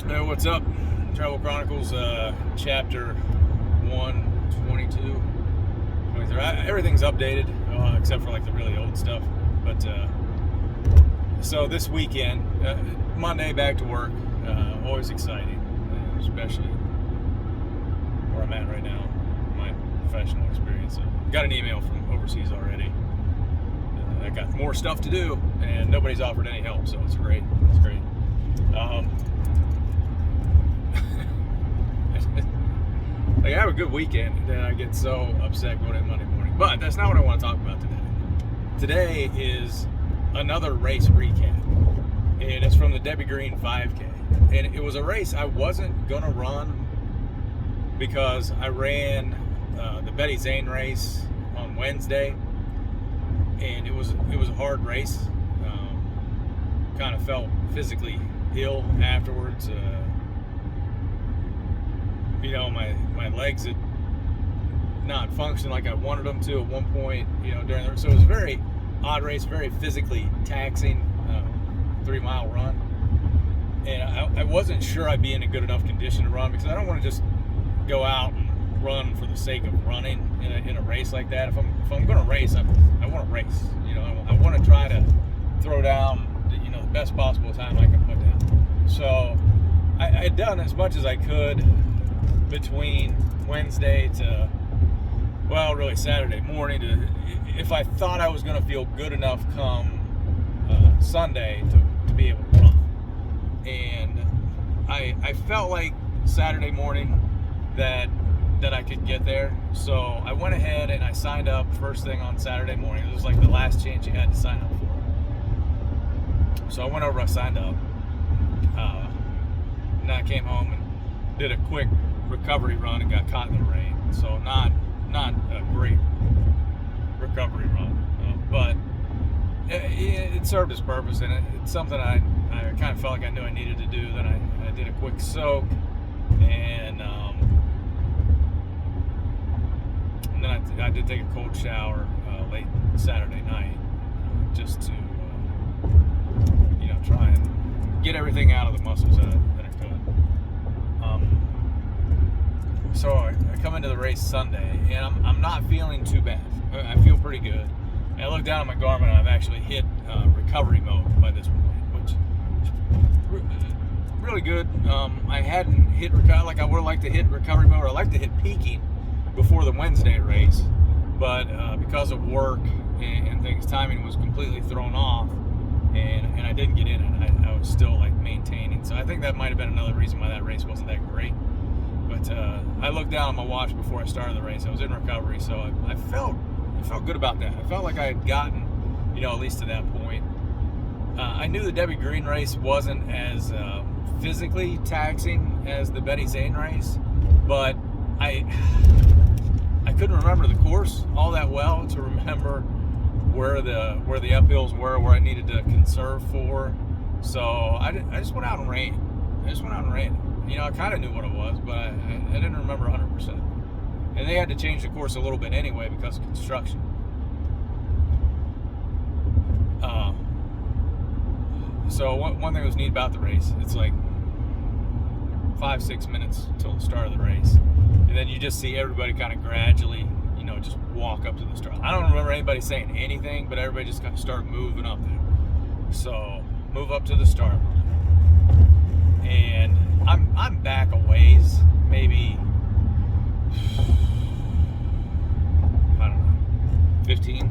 Hey, what's up? Travel Chronicles, chapter 1, 22, 23. Everything's updated, except for like the really old stuff. But so this weekend, Monday, back to work. Always exciting, especially where I'm at right now, my professional experience. Got an email from overseas already. I got more stuff to do, and nobody's offered any help, so it's great. It's great. Like, I have a good weekend, and then I get so upset going in Monday morning. But that's not what I want to talk about today. Today is another race recap, and it's from the Debbie Green 5K. And it was a race I wasn't gonna run because I ran the Betty Zane race on Wednesday, and it was a hard race. Kind of felt physically ill afterwards. My legs had not functioned like I wanted them to at one point, during the, so it was a very odd race, very physically taxing 3-mile run. And I wasn't sure I'd be in a good enough condition to run, because I don't want to just go out and run for the sake of running in a race like that. If I'm going to race, I want to race. I want to try to throw down the best possible time I can put down. So I had done as much as I could between Wednesday to, really Saturday morning, if I thought I was going to feel good enough come Sunday to be able to run. And I felt like Saturday morning that I could get there. So I went ahead and I signed up first thing on Saturday morning. It was like the last chance you had to sign up for. So I went over, I signed up, and I came home and did a quick recovery run and got caught in the rain. So not a great recovery run, but it served its purpose, and it's something I kind of felt like I knew I needed to do. Then I did a quick soak, and then I did take a cold shower late Saturday night, just to try and get everything out of the muscles that I could. So I come into the race Sunday, and I'm not feeling too bad. I feel pretty good. And I look down at my Garmin, and I've actually hit recovery mode by this point, which is really good. I hadn't hit like I would have liked to hit recovery mode, or I like to hit peaking before the Wednesday race, but because of work and things, timing was completely thrown off, and I didn't get in it. I was still like maintaining. So I think that might have been another reason why that race wasn't that great. But I looked down at my watch before I started the race. I was in recovery, so I felt good about that. I felt like I had gotten, at least to that point. I knew the Debbie Green race wasn't as physically taxing as the Betty Zane race, but I couldn't remember the course all that well to remember where the uphills were, where I needed to conserve for. So I just went out and ran. I kind of knew what it was, but I didn't remember 100%. And they had to change the course a little bit anyway because of construction. So one thing that was neat about the race, it's like 5-6 minutes until the start of the race, and then you just see everybody kind of gradually, just walk up to the start. I don't remember anybody saying anything, but everybody just kind of started moving up there. So move up to the start line, and I'm back a ways, maybe, I don't know, 15,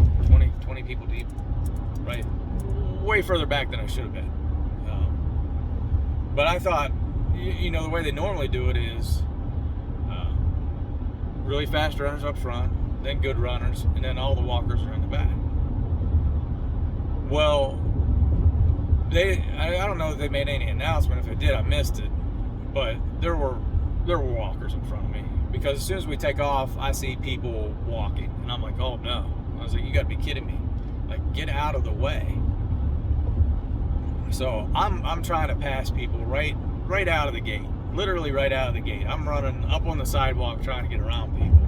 20 people deep, right? Way further back than I should have been. But I thought, the way they normally do it is really fast runners up front, then good runners, and then all the walkers are in the back. Well, I don't know if they made any announcement. If they did, I missed it. But there were walkers in front of me, because as soon as we take off, I see people walking, and I'm like, oh no. I was like, you gotta be kidding me. Like, get out of the way. So I'm trying to pass people right out of the gate. Literally right out of the gate. I'm running up on the sidewalk trying to get around people.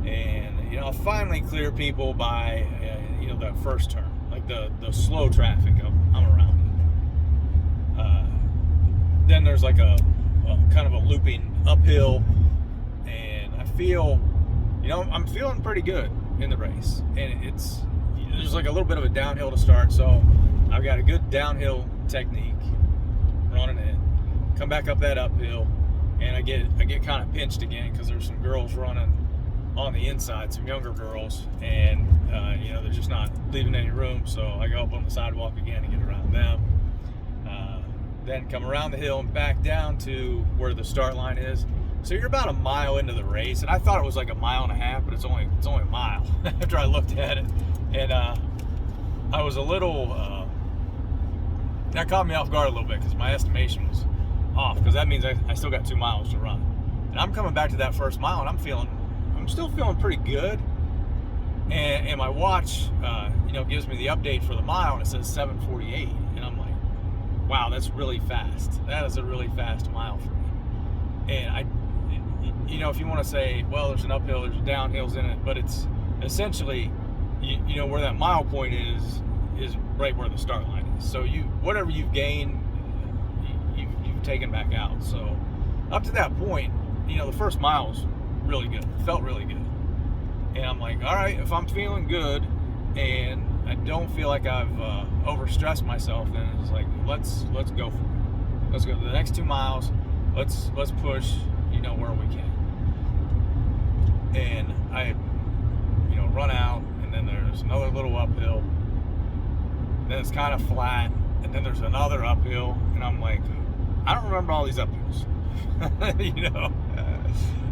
And I'll finally clear people by the first turn, like the slow traffic. I'm around. then there's like a kind of a looping uphill, and I feel, I'm feeling pretty good in the race, and there's like a little bit of a downhill to start, so I've got a good downhill technique running in, come back up that uphill, and I get kind of pinched again because there's some girls running on the inside, some younger girls, and they're just not leaving any room, so I go up on the sidewalk again and get around them. Then come around the hill and back down to where the start line is. So you're about a mile into the race, and I thought it was like a mile and a half, but it's only a mile after I looked at it, and I was a little that caught me off guard a little bit because my estimation was off, because that means I still got 2 miles to run, and I'm coming back to that first mile, and I'm still feeling pretty good, and my watch gives me the update for the mile, and it says 7:48, and I'm like, wow, that's really fast. That is a really fast mile for me. And if you want to say, well, there's an uphill, there's downhills in it, but it's essentially, where that mile point is right where the start line is. So whatever you've gained, you've taken back out. So up to that point, the first mile was really good. It felt really good. And I'm like, all right, if I'm feeling good and I don't feel like I've overstressed myself, then it's like, let's go for it. Let's go to the next 2 miles. Let's push, where we can. And I, run out, and then there's another little uphill. Then it's kind of flat, and then there's another uphill, and I'm like, I don't remember all these uphills.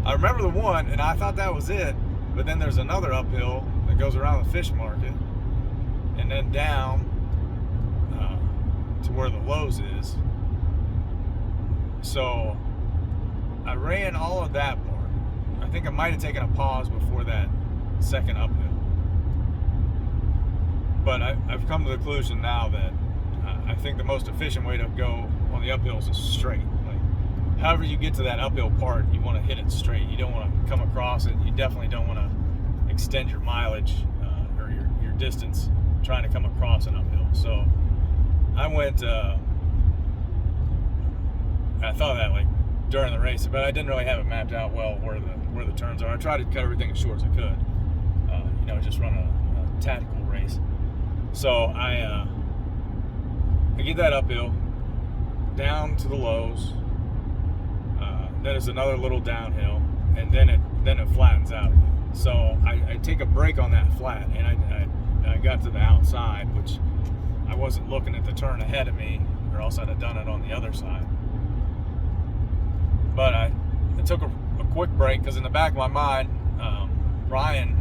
I remember the one, and I thought that was it. But then there's another uphill that goes around the fish market, and then down to where the Lowe's is. So I ran all of that part. I think I might have taken a pause before that second uphill. But I've come to the conclusion now that I think the most efficient way to go on the uphills is straight. Like, however you get to that uphill part, you want to hit it straight. You don't want to come across it. You definitely don't want to extend your mileage or your distance trying to come across an uphill. So I went, I thought that like during the race, but I didn't really have it mapped out well where the turns are. I tried to cut everything as short as I could, just run a tactical race. So I get that uphill down to the Lowe's. Then there's another little downhill, and then it flattens out again. So I take a break on that flat, and I got to the outside, which I wasn't looking at the turn ahead of me, or else I'd have done it on the other side. But I took a quick break, because in the back of my mind, Ryan,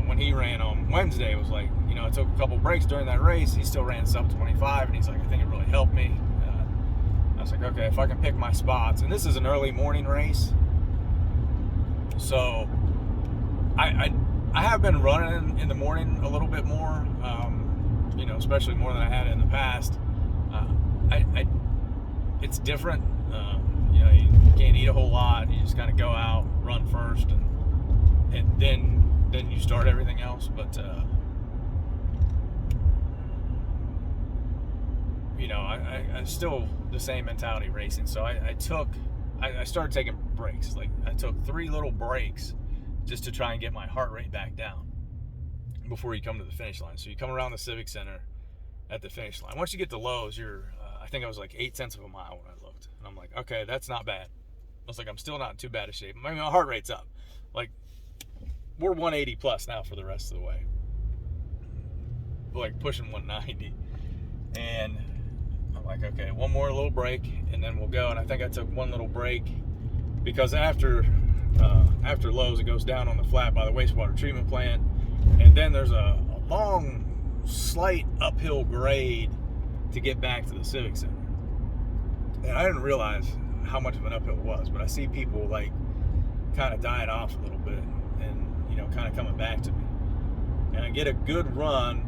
when he ran on Wednesday, was like, I took a couple breaks during that race. He still ran sub 25, and he's like, I think it really helped me. I was like, okay, if I can pick my spots, and this is an early morning race, so I have been running in the morning a little bit more, especially more than I had in the past. It's different. You can't eat a whole lot. You just kind of go out, run first, and then you start everything else. But I still the same mentality racing. So I started taking breaks. Like, I took 3 little breaks just to try and get my heart rate back down before you come to the finish line. So you come around the Civic Center at the finish line. Once you get to Lowe's, you're I think I was like 0.8 of a mile when I looked, and I'm like, okay, that's not bad. I was like, I'm still not in too bad a shape. My heart rate's up. Like, we're 180 plus now for the rest of the way. We're like pushing 190, and I'm like, okay, one more little break, and then we'll go. And I think I took one little break because after Lowe's, it goes down on the flat by the wastewater treatment plant, and then there's a long, slight uphill grade to get back to the Civic Center. And I didn't realize how much of an uphill it was, but I see people like kind of dying off a little bit and kind of coming back to me. And I get a good run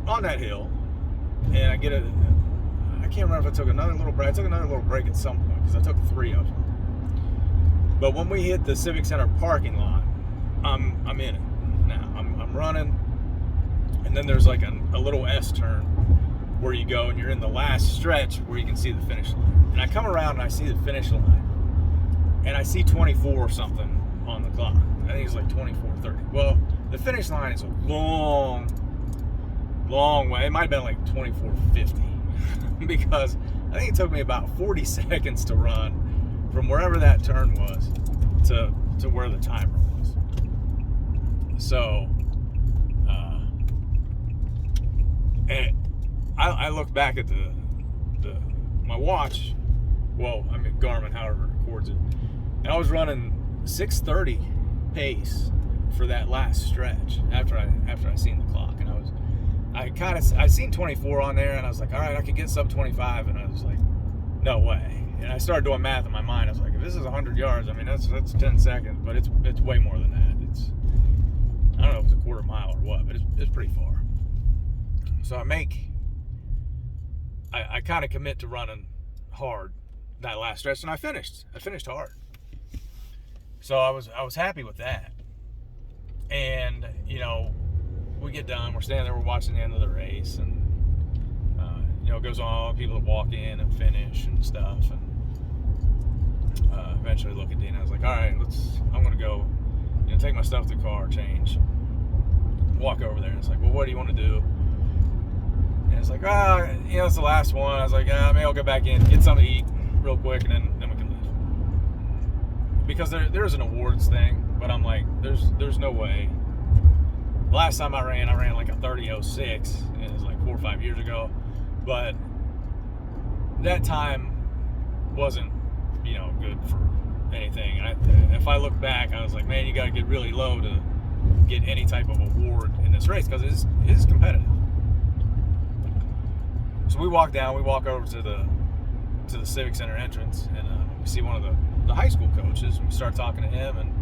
on that hill, and I can't remember if I took another little break. I took another little break at some point because I took 3 of them. But when we hit the Civic Center parking lot, I'm in it now. I'm running, and then there's like a little S turn, where you go and you're in the last stretch where you can see the finish line. And I come around and I see the finish line, and I see 24 or something on the clock. I think it's like 24:30. Well, the finish line is a long way. It might have been like 24:50 because I think it took me about 40 seconds to run from wherever that turn was to where the timer was. So, and I look back at my watch. Well, I mean Garmin, however it records it, and I was running 6:30 pace for that last stretch after I seen the clock, and I seen 24 on there, and I was like, all right, I could get sub 25, and I was like, no way. And I started doing math in my mind. I was like, if this is 100 yards, I mean that's 10 seconds, but it's way more than that. I don't know if it's a quarter mile or what, but it's pretty far. So I kind of commit to running hard that last stretch, and I finished hard. So I was happy with that. And we get done, we're standing there, we're watching the end of the race, and it goes on, people that walk in and finish and stuff, and eventually look at Dina. I was like, all right, I'm gonna go take my stuff to the car, change, walk over there. And it's like, well, what do you want to do? And it's like, it's the last one. I was like, maybe I'll go back in, get something to eat real quick, and then we can leave. Because there's an awards thing, but I'm like, there's no way. The last time I ran like a 30:06, and it was like 4 or 5 years ago. But that time wasn't, good for anything. And if I look back, I was like, man, you got to get really low to get any type of award in this race because it is competitive. So we walk over to the Civic Center entrance, and we see one of the high school coaches. We start talking to him, and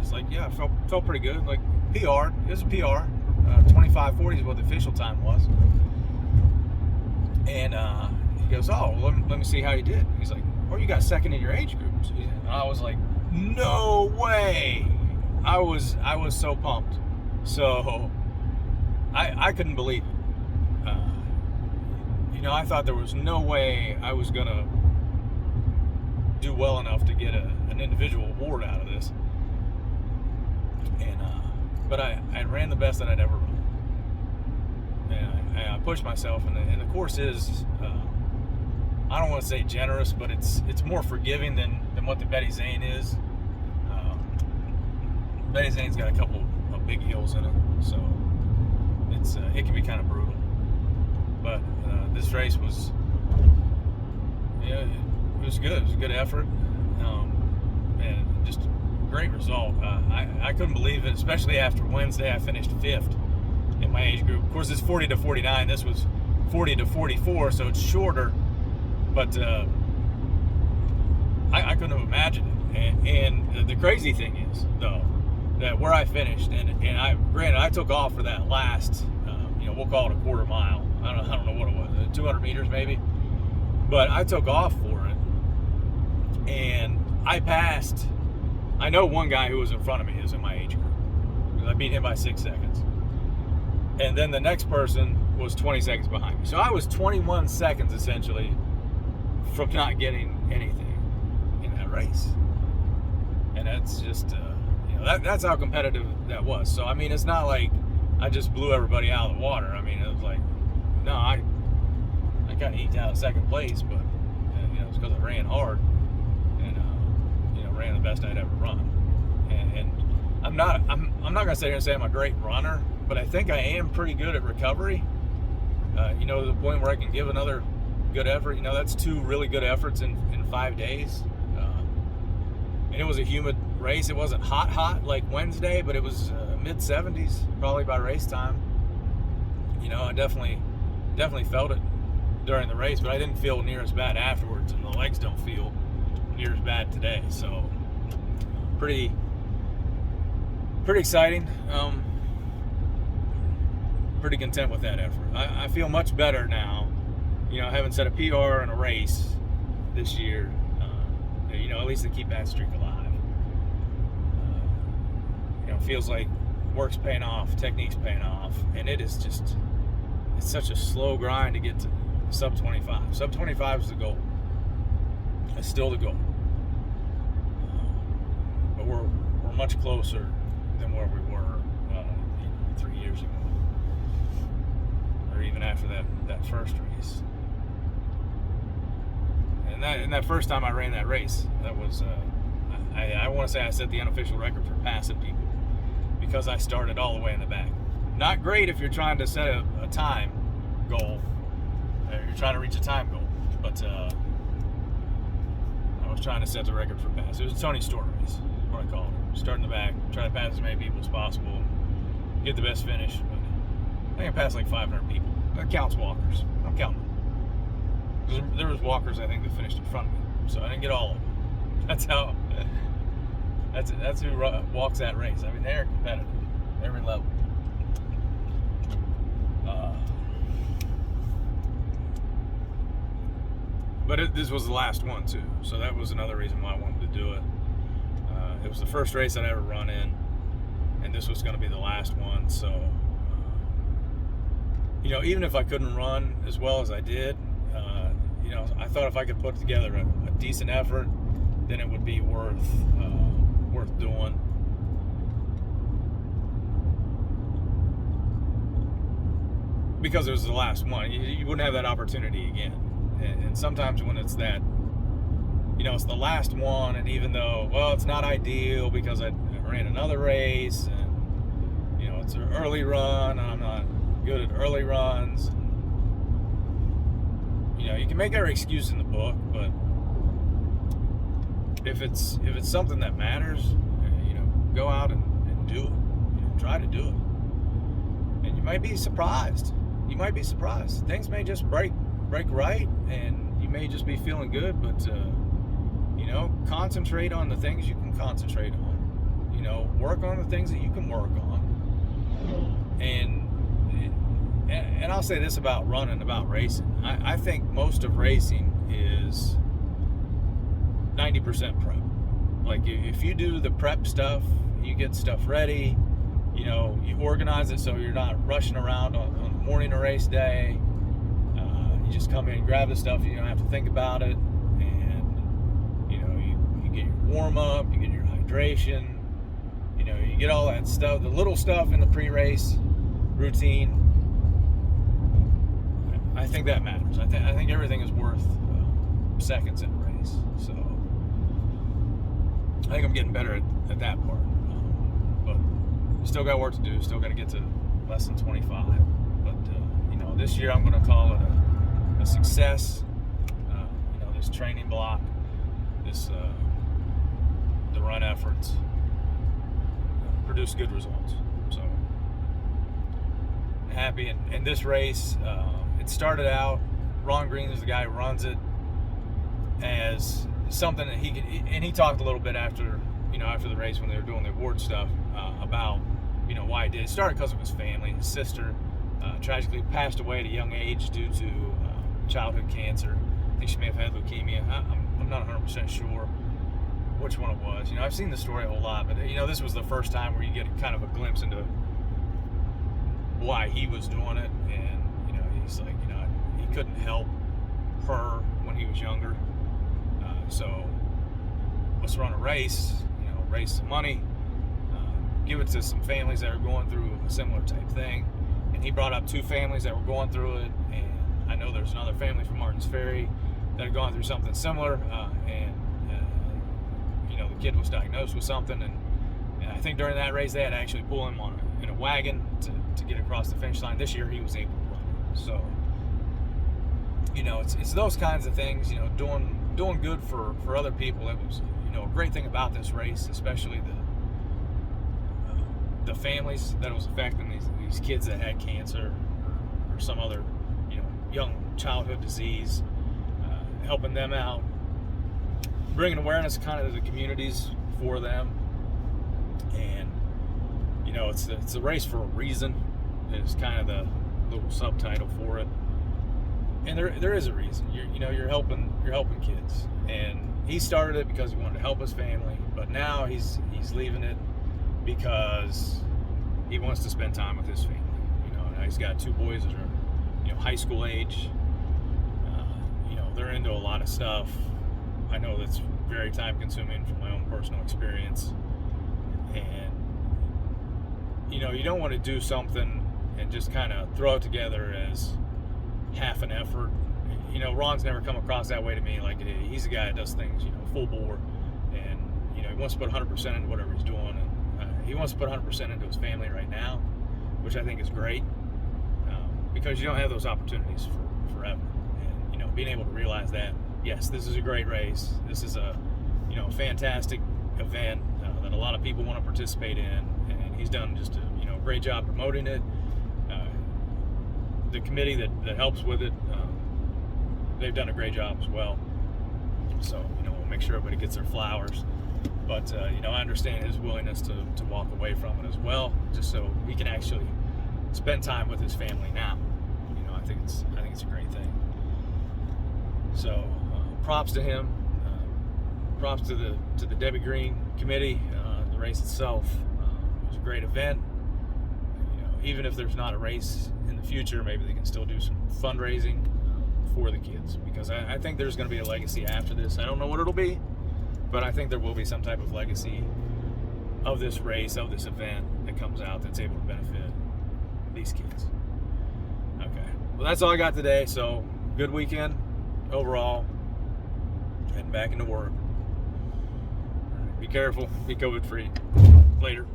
it's like, I felt pretty good. Like PR, it was a PR. 25:40 is what the official time was. And he goes, oh, well, let me see how you did. He's like, oh, you got second in your age group. And I was like, no way. I was so pumped. So I couldn't believe it. I thought there was no way I was gonna do well enough to get an individual award out of this. And but I ran the best that I'd ever run, and I pushed myself. And the course is, I don't want to say generous, but it's more forgiving than what the Betty Zane is. Betty Zane's got a couple of big hills in it, so it can be kind of brutal. But this race was, it was good. It was a good effort, and just a great result. I couldn't believe it, especially after Wednesday. I finished 5th in my age group. Of course, it's 40 to 49. This was 40 to 44, so it's shorter. But I couldn't have imagined it. And the crazy thing is, though, that where I finished, granted, I took off for that last, we'll call it a quarter mile. I don't know what it was, 200 meters maybe. But I took off for it, and I passed. I know one guy who was in front of me is in my age group. I beat him by 6 seconds. And then the next person was 20 seconds behind me. So I was 21 seconds essentially from not getting anything in that race. And that's just, that's how competitive that was. So, I mean, it's not like I just blew everybody out of the water. I mean, it was like, no, I kind of eked out second place, but, it's because I ran hard and, ran the best I'd ever run. And I'm not going to sit here and say I'm a great runner, but I think I am pretty good at recovery. To the point where I can give another good effort. That's 2 really good efforts in 5 days. And it was a humid race. It wasn't hot like Wednesday, but it was mid-70s probably by race time. I definitely felt it during the race, but I didn't feel near as bad afterwards, and the legs don't feel near as bad today. So pretty exciting. Pretty content with that effort. I feel much better now, having set a PR in a race this year, at least to keep that streak alive. Feels like work's paying off, technique's paying off, and it's such a slow grind to get to sub 25. Sub 25 is the goal. It's still the goal. But we're much closer than where we were 3 years ago, or even after that first race. And that first time I ran that race, that was I want to say I set the unofficial record for passing people because I started all the way in the back. Not great if you're trying to set a time goal, or you're trying to reach a time goal, but I was trying to set the record for pass. It was a Tony Stewart race, what I call it. Start in the back, try to pass as many people as possible, get the best finish. But I think I passed like 500 people. That counts walkers. I'm counting. There was walkers I think that finished in front of me, so I didn't get all of them. That's who walks that race. I mean, they're competitive, every level. But this was the last one too, so that was another reason why I wanted to do it. It was the first race I'd ever run in, and this was going to be the last one. So, even if I couldn't run as well as I did, I thought if I could put together a decent effort, then it would be worth doing. Because it was the last one, you wouldn't have that opportunity again. And sometimes when it's that, it's the last one, and even though, it's not ideal because I ran another race, and it's an early run, and I'm not good at early runs. You can make every excuse in the book, but if it's something that matters, go out and do it. Try to do it, and you might be surprised. Things may just break right, and you may just be feeling good. But concentrate on the things you can concentrate on. Work on the things that you can work on. And I'll say this about running, about racing. I think most of racing is 90% prep. Like if you do the prep stuff, you get stuff ready, you organize it so you're not rushing around on the morning of race day. You just come in, grab the stuff, you don't have to think about it, and you get your warm up, you get your hydration, you get all that stuff, the little stuff in the pre-race routine. I think that matters. I think everything is worth seconds in a race. So I think I'm getting better at that part. But still got work to do. Still got to get to less than 25. But this year I'm going to call it a success. This training block, the run efforts produce good results. So happy. And this race, it started out, Ron Green is the guy who runs it, as something that he could, and he talked a little bit after the race when they were doing the award stuff about why he did. It started because of his family. His sister tragically passed away at a young age due to childhood cancer. I think she may have had leukemia. I'm not 100% sure which one it was. I've seen the story a whole lot, but this was the first time where you get kind of a glimpse into why he was doing it. And he's like, he couldn't help her when he was younger, so let's run a race, raise some money, give it to some families that are going through a similar type thing. And he brought up 2 families that were going through it, and I know there's another family from Martins Ferry that had gone through something similar, and the kid was diagnosed with something, and I think during that race they had to actually pull him in a wagon to get across the finish line. This year he was able to run it. So it's those kinds of things, doing good for other people. It was a great thing about this race, especially the families that it was affecting, these kids that had cancer or some other young childhood disease, helping them out, bringing awareness kind of to the communities for them. And it's a race for a reason is kind of the little subtitle for it. And there is a reason. You're helping kids. And he started it because he wanted to help his family, but now he's leaving it because he wants to spend time with his family. Now he's got 2 boys that are, high school age. They're into a lot of stuff. I know that's very time consuming from my own personal experience. And, you don't want to do something and just kind of throw it together as half an effort. Ron's never come across that way to me. Like, he's a guy that does things, full bore. And, he wants to put 100% into whatever he's doing. And he wants to put 100% into his family right now, which I think is great. Because you don't have those opportunities for forever. And, being able to realize that, yes, this is a great race. This is a, fantastic event that a lot of people want to participate in. And he's done just a, great job promoting it. The committee that helps with it, they've done a great job as well. So, we'll make sure everybody gets their flowers. But, I understand his willingness to walk away from it as well, just so he can actually spend time with his family now. I think it's a great thing. So, props to him. Props to the Debbie Green committee. The race itself was a great event. Even if there's not a race in the future, maybe they can still do some fundraising for the kids, because I think there's going to be a legacy after this. I don't know what it'll be, but I think there will be some type of legacy of this race, of this event that comes out that's able to benefit these kids. Okay, well, that's all I got today. So good weekend overall. Heading back into work. All right, be careful, be COVID free. Later.